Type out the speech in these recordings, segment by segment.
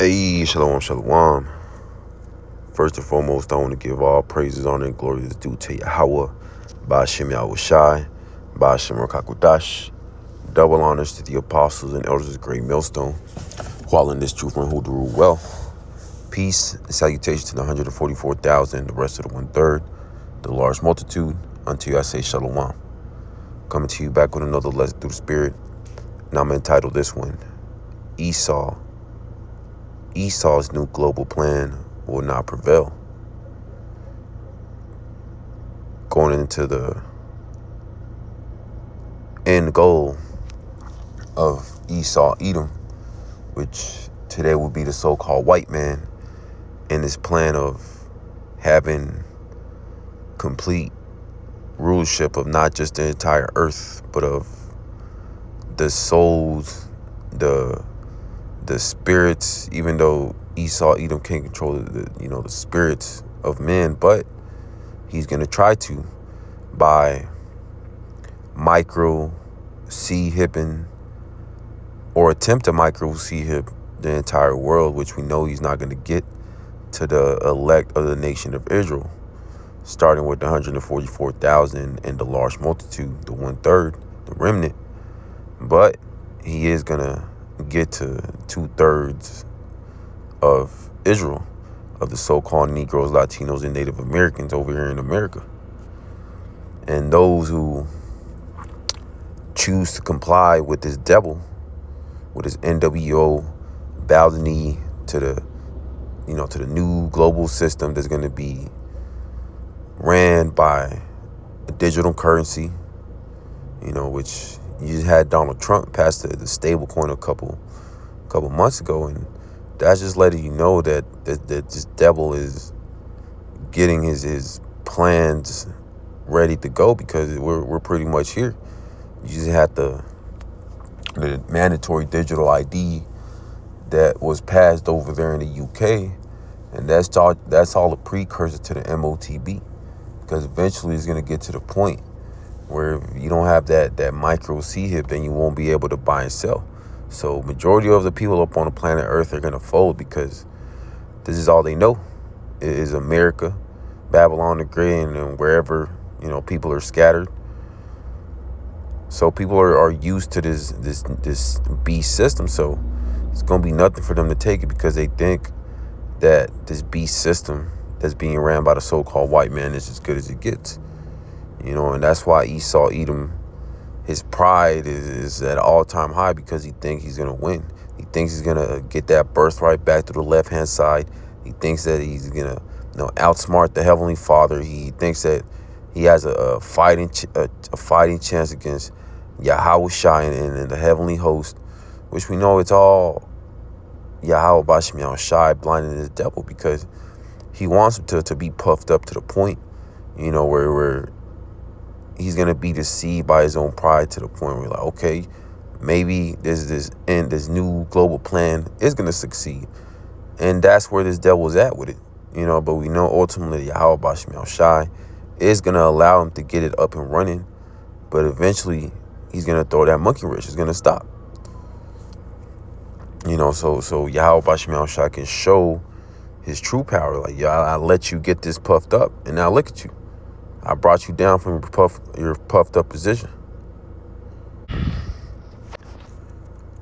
Hey, shalom, shalom. First and foremost, I want to give all praises, honor, and glory is due to Yahweh, Ba'ashem Yahushai, Ba'ashem Rakakwadash. Double honors to the apostles and elders of the great millstone, who all in this truth and who do rule well. Peace and salutation to the 144,000, the rest of the 1/3, the large multitude, unto you I say shalom. Coming to you back with another lesson through the Spirit. And I'm entitled this one, Esau. Esau's new global plan will not prevail. Going into the end goal of Esau, Edom, which today would be the so-called white man, and his plan of having complete rulership of not just the entire earth, but of the souls, the spirits. Even though Esau, Edom can't control the spirits of men, but he's gonna try to by micro C-hipping or attempt to micro C-hip the entire world, which we know he's not going to get to the elect of the nation of Israel, starting with the 144,000 and the large multitude, the 1/3, the remnant. But he is going to get to 2/3 of Israel, of the so-called Negroes, Latinos, and Native Americans over here in America. And those who choose to comply with this devil, with his NWO, bow the knee to the new global system that's going to be ran by a digital currency, which you just had Donald Trump pass the stable coin a couple months ago. And that's just letting you know that this devil is getting his plans ready to go, because we're pretty much here. You just had the mandatory digital ID that was passed over there in the UK, and that's all a precursor to the MOTB, because eventually it's going to get to the point where if you don't have that micro C-hip, then you won't be able to buy and sell. So majority of the people up on the planet Earth are going to fold, because this is all they know is America, Babylon the Great, and wherever people are scattered. So people are used to this beast system. So it's going to be nothing for them to take it, because they think that this beast system that's being ran by the so-called white man is as good as it gets. And that's why Esau, Edom, his pride is at an all-time high, because he thinks he's going to win. He thinks he's going to get that birthright back to the left-hand side. He thinks that he's going to outsmart the Heavenly Father. He thinks that he has a fighting chance against Yahushai and the heavenly host, which we know it's all Yahweh Ba'ashem Yahushai blinding the devil, because he wants him to be puffed up to the point, where he's gonna be deceived by his own pride, to the point where like, okay, maybe this new global plan is gonna succeed, and that's where this devil is at with it, But we know ultimately Yahweh Ba'ashem Yahushai is gonna allow him to get it up and running, but eventually he's going to throw that monkey wrench. It's going to stop. So Yahweh Ba'ashem Yahushai can show his true power. Like, I let you get this puffed up, and now look at you. I brought you down from your puffed up position.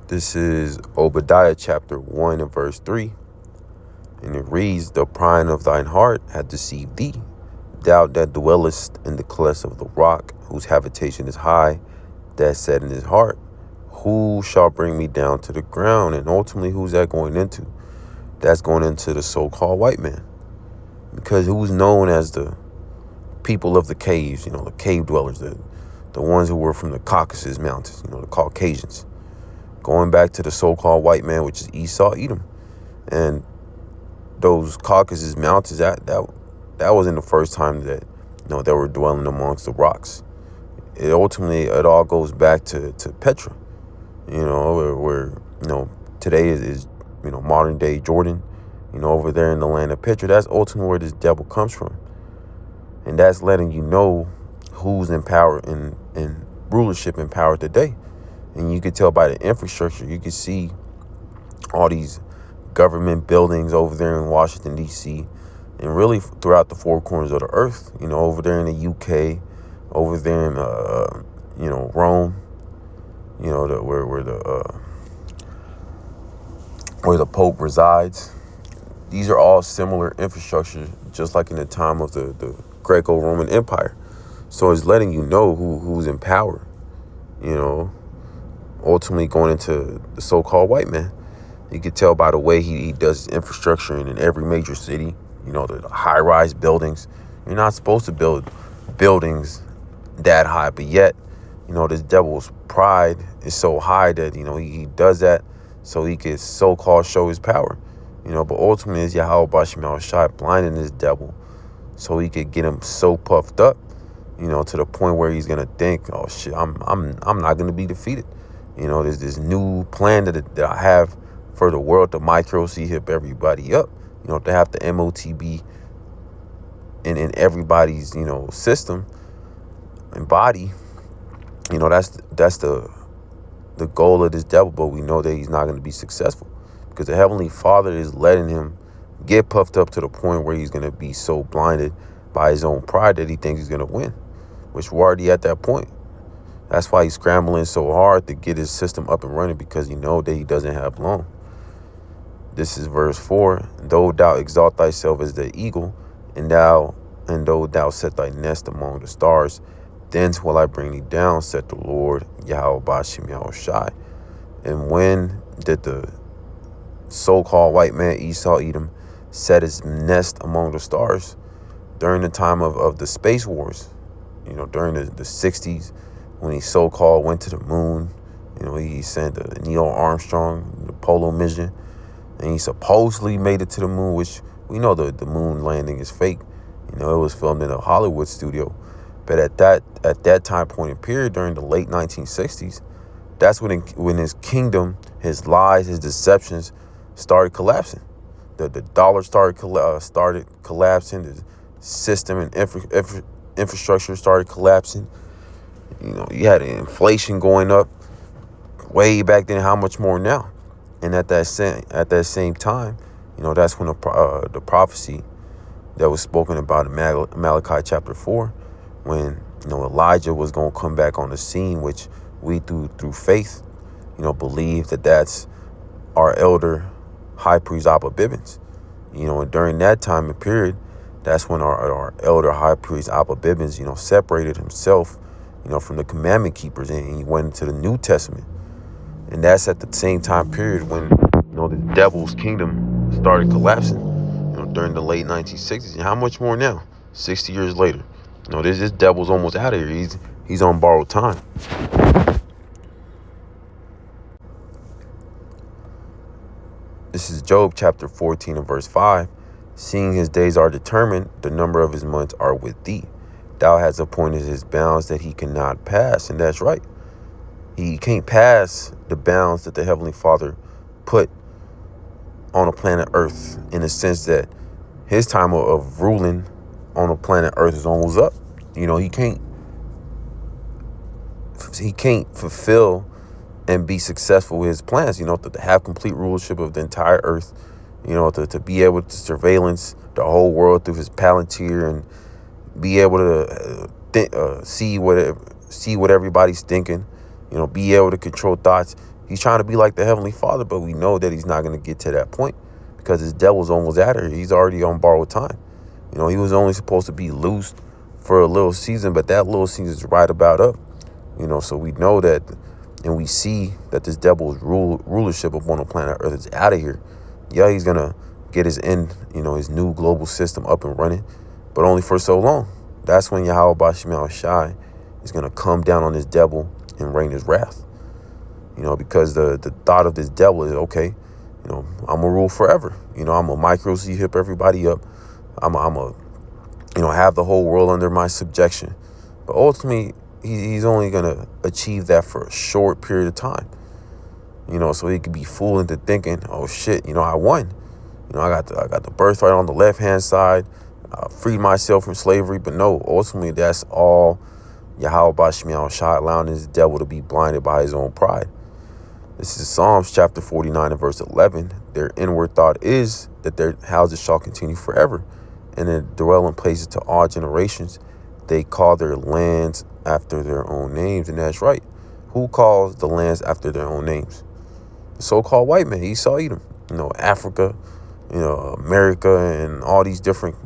This is Obadiah chapter 1 and verse 3. And it reads, "The pride of thine heart hath deceived thee, thou that dwellest in the clefts of the rock, whose habitation is high, that said in his heart, who shall bring me down to the ground?" And ultimately, who's that going into? That's going into the so-called white man, because who's known as the people of the caves, the cave dwellers, the ones who were from the Caucasus Mountains, the Caucasians, going back to the so-called white man, which is Esau, Edom. And those Caucasus Mountains, that wasn't the first time that they were dwelling amongst the rocks. It all goes back to Petra, where today is modern day Jordan, over there in the land of Petra. That's ultimately where this devil comes from, and that's letting you know who's in power in rulership and power today. And you can tell by the infrastructure. You can see all these government buildings over there in Washington, D.C., and really throughout the four corners of the earth, over there in the UK, over there in, Rome, where the Pope resides. These are all similar infrastructure, just like in the time of the Greco-Roman Empire. So it's letting you know who's in power, ultimately going into the so-called white man. You could tell by the way he does infrastructure in every major city, the high-rise buildings. You're not supposed to build buildings that high, but yet, this devil's pride is so high that, he does that so he could so-called show his power. But ultimately it's Yahweh Bashim Al-Shai blinding this devil so he could get him so puffed up, to the point where he's gonna think, oh shit, I'm not gonna be defeated. There's this new plan that I have for the world to micro hip everybody up. To have the MOTB in everybody's, system and body. That's the goal of this devil, but we know that he's not going to be successful because the Heavenly Father is letting him get puffed up to the point where he's going to be so blinded by his own pride that he thinks he's going to win, which we're already at that point. That's why he's scrambling so hard to get his system up and running, because he knows that he doesn't have long. This is verse 4. Though thou exalt thyself as the eagle, and though thou set thy nest among the stars, thence will I bring thee down, said the Lord, Yahweh Bashim Yahushai. And when did the so-called white man Esau Edom set his nest among the stars? During the time of the space wars, during the 60s, when he so-called went to the moon. He sent Neil Armstrong, the Polo mission, and he supposedly made it to the moon, which we know the moon landing is fake. It was filmed in a Hollywood studio. But at that time point in period, during the late 1960s, that's when his kingdom, his lies, his deceptions started collapsing. The dollar started collapsing. The system and infrastructure started collapsing. You had inflation going up way back then. How much more now? And at that same time, that's when the prophecy that was spoken about in Malachi chapter 4, when Elijah was going to come back on the scene, which we through faith, believe that's our elder high priest Abba Bibbins. And during that time and period, that's when our elder high priest Abba Bibbins, separated himself, from the commandment keepers, and he went into the New Testament. And that's at the same time period when, the devil's kingdom started collapsing, during the late 1960s. And how much more now? 60 years later. This devil's almost out of here. He's on borrowed time. This is Job chapter 14 and verse 5. Seeing his days are determined, the number of his months are with thee. Thou hast appointed his bounds that he cannot pass. And that's right. He can't pass the bounds that the Heavenly Father put on the planet Earth, in the sense that his time of ruling on the planet Earth is almost up. He can't fulfill and be successful with his plans, to have complete rulership of the entire earth, to be able to surveillance the whole world through his palantir and be able to see what everybody's thinking, be able to control thoughts. He's trying to be like the Heavenly Father, but we know that he's not going to get to that point because his devil's almost at her. He's already on borrowed time. He was only supposed to be loosed for a little season, but that little season is right about up. So we know that, and we see that this devil's rulership upon the planet Earth is out of here. Yeah, he's going to get his his new global system up and running, but only for so long. That's when Yahweh Bashim Al-Shai is going to come down on this devil and rain his wrath. Because the thought of this devil is, okay, I'm going to rule forever. I'm going to micro hip everybody up. I'm going to have the whole world under my subjection. But ultimately, he's only going to achieve that for a short period of time. So he could be fooled into thinking, oh shit, I won. I got the birthright on the left-hand side. I freed myself from slavery. But no, ultimately, that's all Yahweh Bashim Al-Shai allowing this devil to be blinded by his own pride. This is Psalms chapter 49 and verse 11. Their inward thought is that their houses shall continue forever, and their dwelling places to all generations. They call their lands after their own names. And that's right. Who calls the lands after their own names? The so-called white man, Esau, Edom. Africa, America, and all these different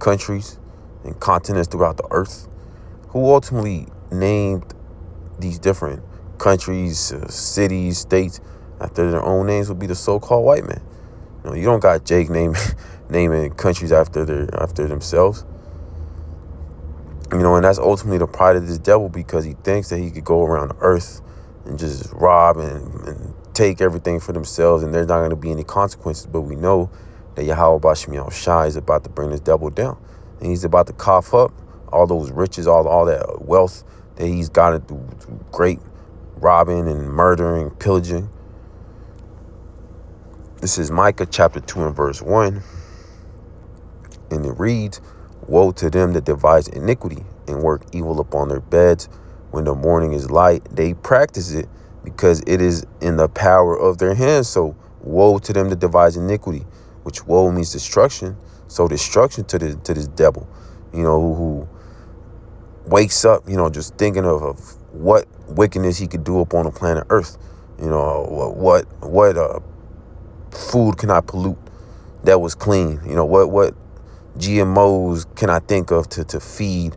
countries and continents throughout the earth. Who ultimately named these different countries, cities, states after their own names would be the so-called white man. You don't got Jake naming countries after themselves. And that's ultimately the pride of this devil, because he thinks that he could go around the earth and just rob and take everything for themselves, and there's not going to be any consequences. But we know that Yahweh Bashmi Al-Shai is about to bring this devil down, and he's about to cough up all those riches, all that wealth that he's gotten through great robbing and murdering, pillaging. This is Micah chapter 2 and verse 1. And it reads, "Woe to them that devise iniquity and work evil upon their beds. When the morning is light, they practice it, because it is in the power of their hands." So woe to them that devise iniquity, which woe means destruction. So destruction to this devil, who wakes up, just thinking of what wickedness he could do upon the planet Earth. What food can I pollute that was clean? What GMOs can I think of to feed,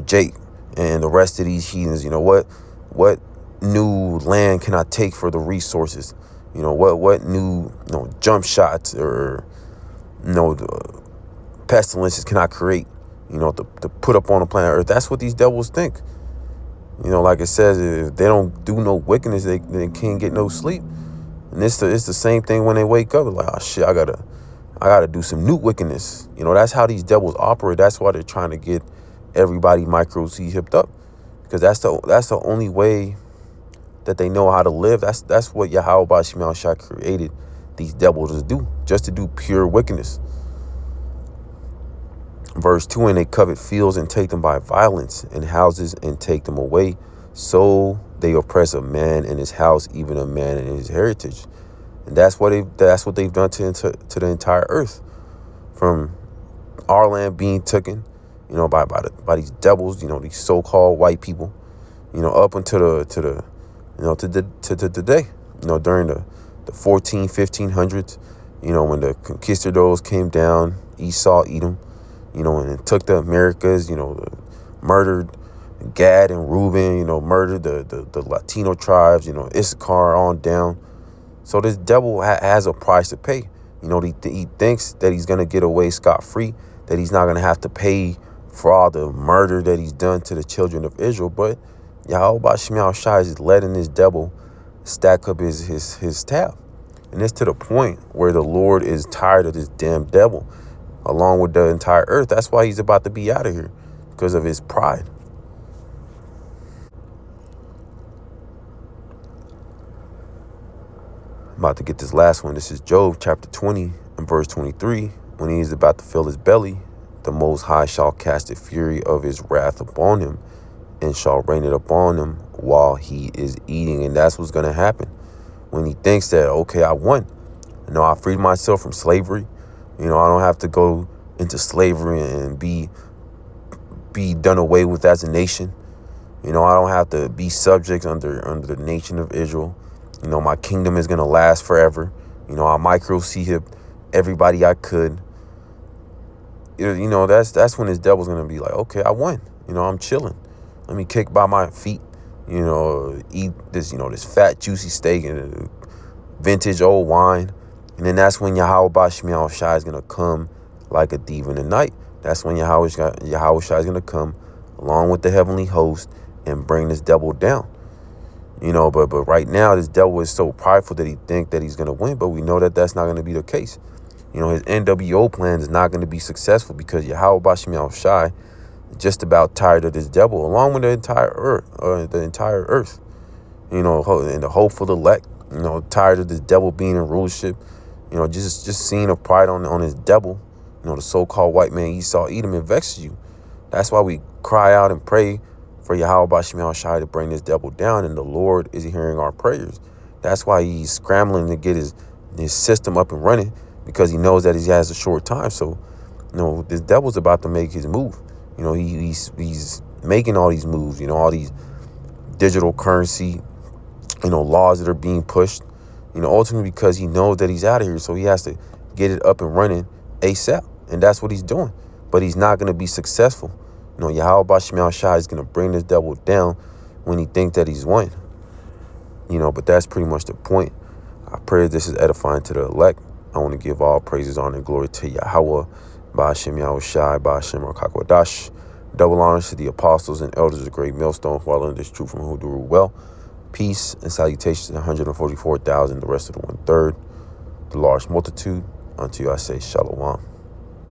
Jake and the rest of these heathens? What new land can I take for the resources? What new jump shots or the pestilences can I create? To put up on the planet Earth. That's what these devils think. Like it says, if they don't do no wickedness, they can't get no sleep. And it's the same thing when they wake up. Like, oh shit, I gotta do some new wickedness. That's how these devils operate. That's why they're trying to get everybody micro-C hipped up, because that's the only way that they know how to live. That's what Yahweh Bashim Al-Shai created these devils to do, just to do pure wickedness. Verse 2, "And they covet fields and take them by violence, and houses and take them away. So they oppress a man in his house, even a man in his heritage." And that's what they've done to the entire earth, from our land being taken, by these devils, these so-called white people, up until to today, during the 1500s, when the conquistadors came down, Esau, Edom, and took the Americas, murdered Gad and Reuben, murdered the Latino tribes, Issachar on down. So this devil has a price to pay. He thinks that he's going to get away scot-free, that he's not going to have to pay for all the murder that he's done to the children of Israel. But Yahweh Bashmi Al-Shai is letting this devil stack up his tab. And it's to the point where the Lord is tired of this damn devil, along with the entire earth. That's why he's about to be out of here, because of his pride. I'm about to get this last one. This is Job chapter 20 and verse 23. "When he is about to fill his belly, the Most High shall cast the fury of his wrath upon him, and shall rain it upon him while he is eating." And that's what's going to happen when he thinks that, okay, I won. I freed myself from slavery. I don't have to go into slavery and be done away with as a nation. I don't have to be subjects under the nation of Israel. My kingdom is going to last forever. I micro-C hip everybody I could. That's when this devil's going to be like, okay, I won. I'm chilling. Let me kick by my feet, eat this, this fat, juicy steak and vintage old wine. And then that's when Yahweh Bashmi Al-Shai is going to come like a thief in the night. That's when Yahweh Shai is going to come along with the heavenly host and bring this devil down. But right now, this devil is so prideful that he thinks that he's going to win. But we know that that's not going to be the case. His NWO plan is not going to be successful, because Yahweh Bashmi Al-Shai is just about tired of this devil, along with the entire earth. And the hopeful elect, tired of this devil being in rulership. Just seeing a pride on his devil. The so-called white man Esau, Edom, it vexes you. That's why we cry out and pray for Yahweh Bashmi Al-Shai to bring this devil down, and the Lord is hearing our prayers. That's why he's scrambling to get his system up and running, because he knows that he has a short time. So, this devil's about to make his move. He's making all these moves, all these digital currency, laws that are being pushed, ultimately because he knows that he's out of here. So he has to get it up and running ASAP. And that's what he's doing. But he's not going to be successful. Yahweh Bashim Shai is going to bring this devil down when he thinks that he's won. But that's pretty much the point. I pray this is edifying to the elect. I want to give all praises, honor, and glory to Yahweh, Ba'ashem Yahushai, Ba'ashem Rakakwadash. Double honors to the apostles and elders of the great millstone who are learning this truth from who do rule well. Peace and salutations to 144,000, the rest of the 1/3, the large multitude. Unto you I say shalom.